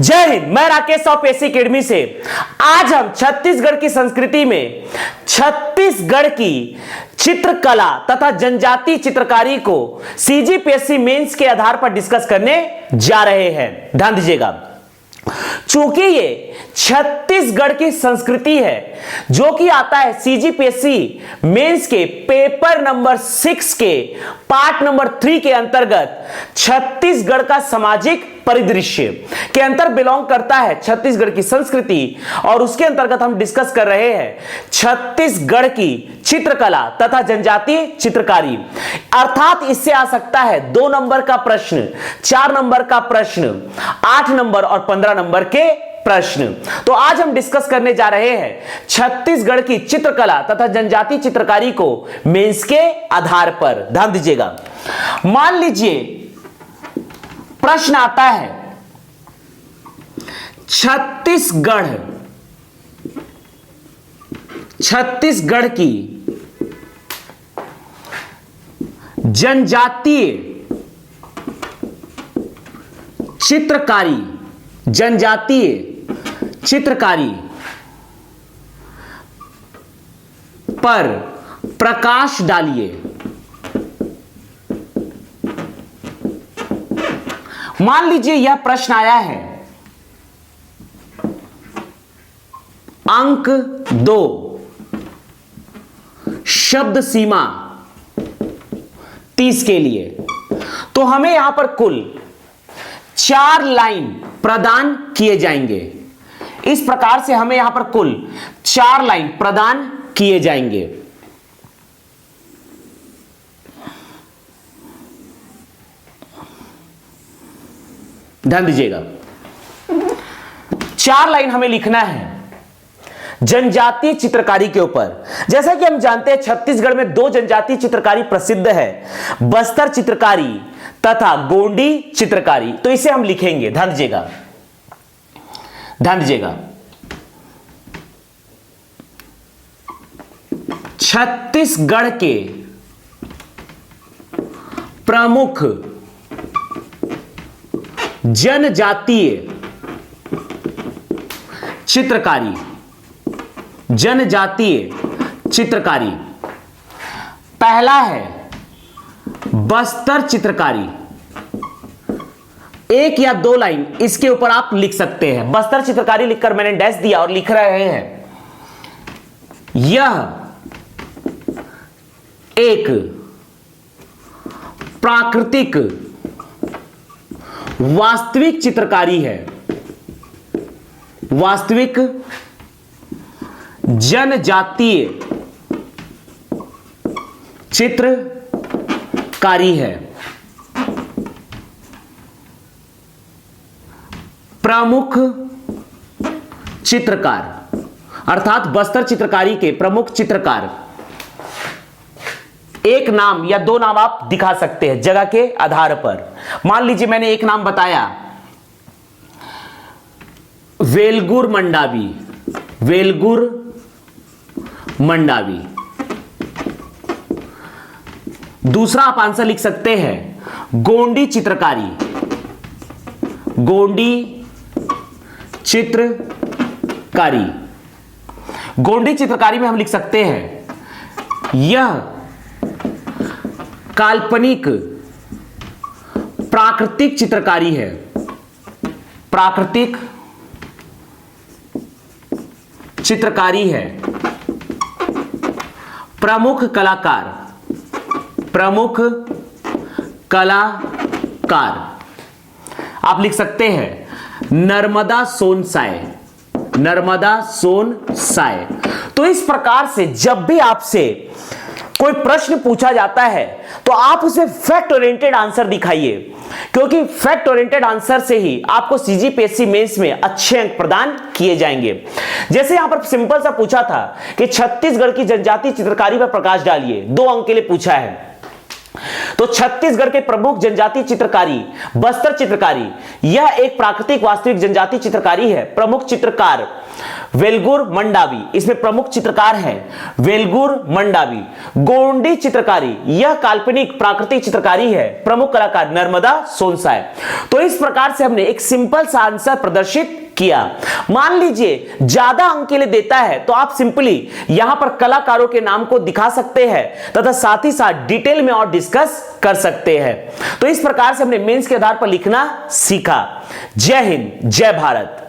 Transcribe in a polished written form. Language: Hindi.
जय हिंद। मैं राकेश ऑफ एसी एकेडमी से आज हम छत्तीसगढ़ की संस्कृति में छत्तीसगढ़ की चित्रकला तथा जनजातीय चित्रकारी को सीजीपीएससी मेंस के आधार पर डिस्कस करने जा रहे हैं। ध्यान दीजिएगा, चूंकि ये छत्तीसगढ़ की संस्कृति है जो कि आता है सीजीपीएससी मेंस के पेपर नंबर 6 के पार्ट नंबर 3 के अंतर्गत छत्तीसगढ़ का सामाजिक परिदृश्य के अंतर बिलोंग करता है छत्तीसगढ़ की संस्कृति, और उसके अंतर्गत हम डिस्कस कर रहे हैं छत्तीसगढ़ की चित्रकला तथा जनजातीय चित्रकारी। अर्थात इससे आ सकता है 2 नंबर का प्रश्न, 4 नंबर का प्रश्न, 8 नंबर और 15 नंबर के प्रश्न। तो आज हम डिस्कस करने जा रहे हैं छत्तीसगढ़ की चित्रकला तथा जनजातीय चित्रकारी को मेंस के आधार पर। ध्यान दीजिएगा, मान लीजिए प्रश्न आता है छत्तीसगढ़ की जनजातीय चित्रकारी पर प्रकाश डालिए। मान लीजिए यह प्रश्न आया है अंक 2 शब्द सीमा 30 के लिए, तो हमें यहां पर कुल 4 लाइन प्रदान किए जाएंगे। इस प्रकार से हमें यहां पर कुल 4 लाइन प्रदान किए जाएंगे। ध्यान दीजिएगा, 4 लाइन हमें लिखना है जनजातीय चित्रकारी के ऊपर। जैसा कि हम जानते हैं छत्तीसगढ़ में 2 जनजातीय चित्रकारी प्रसिद्ध है, बस्तर चित्रकारी तथा गोंडी चित्रकारी। तो इसे हम लिखेंगे। ध्यान दीजिएगा, छत्तीसगढ़ के प्रमुख जनजातीय चित्रकारी पहला है बस्तर चित्रकारी। 1 या 2 लाइन इसके ऊपर आप लिख सकते हैं। बस्तर चित्रकारी लिखकर मैंने डैश दिया और लिख रहे हैं यह एक प्राकृतिक वास्तविक चित्रकारी है, वास्तविक जनजातीय चित्रकारी है। प्रमुख चित्रकार अर्थात बस्तर चित्रकारी के प्रमुख चित्रकार, 1 नाम या 2 नाम आप दिखा सकते हैं जगह के आधार पर। मान लीजिए मैंने 1 नाम बताया वेलगुर मंडावी। दूसरा आप आंसर लिख सकते हैं गोंडी चित्रकारी में हम लिख सकते हैं यह काल्पनिक प्राकृतिक चित्रकारी है, प्राकृतिक चित्रकारी है। प्रमुख कलाकार आप लिख सकते हैं नर्मदा सोनसाय। तो इस प्रकार से जब भी आपसे कोई प्रश्न पूछा जाता है तो आप उसे फैक्ट ओरिएंटेड आंसर दिखाइए, क्योंकि फैक्ट ओरिएंटेड आंसर से ही आपको सीजीपीएससी मेंस में अच्छे अंक प्रदान किए जाएंगे। जैसे यहां पर सिंपल सा पूछा था कि छत्तीसगढ़ की जनजातीय चित्रकारी पर प्रकाश डालिए, 2 अंक के लिए पूछा है। तो छत्तीसगढ़ के प्रमुख जनजातीय चित्रकारी बस्तर चित्रकारी, यह एक प्राकृतिक वास्तविक जनजातीय चित्रकारी है। प्रमुख चित्रकार वेलगुर मंडावी, इसमें प्रमुख चित्रकार हैं वेलगुर मंडावी। गोंडी चित्रकारी, यह काल्पनिक प्राकृतिक चित्रकारी है। प्रमुख कलाकार नर्मदा सोनसाय। तो इस प्रकार से हमने एक सिंपल सा आंसर प्रदर्शित किया। मान लीजिए ज्यादा अंक के लिए देता है तो आप सिंपली यहां पर कलाकारों के नाम को दिखा सकते हैं तथा साथ ही साथ डिटेल में और डिस्कस कर सकते हैं। तो इस प्रकार से हमने मेंस के आधार पर लिखना सीखा। जय हिंद, जय भारत।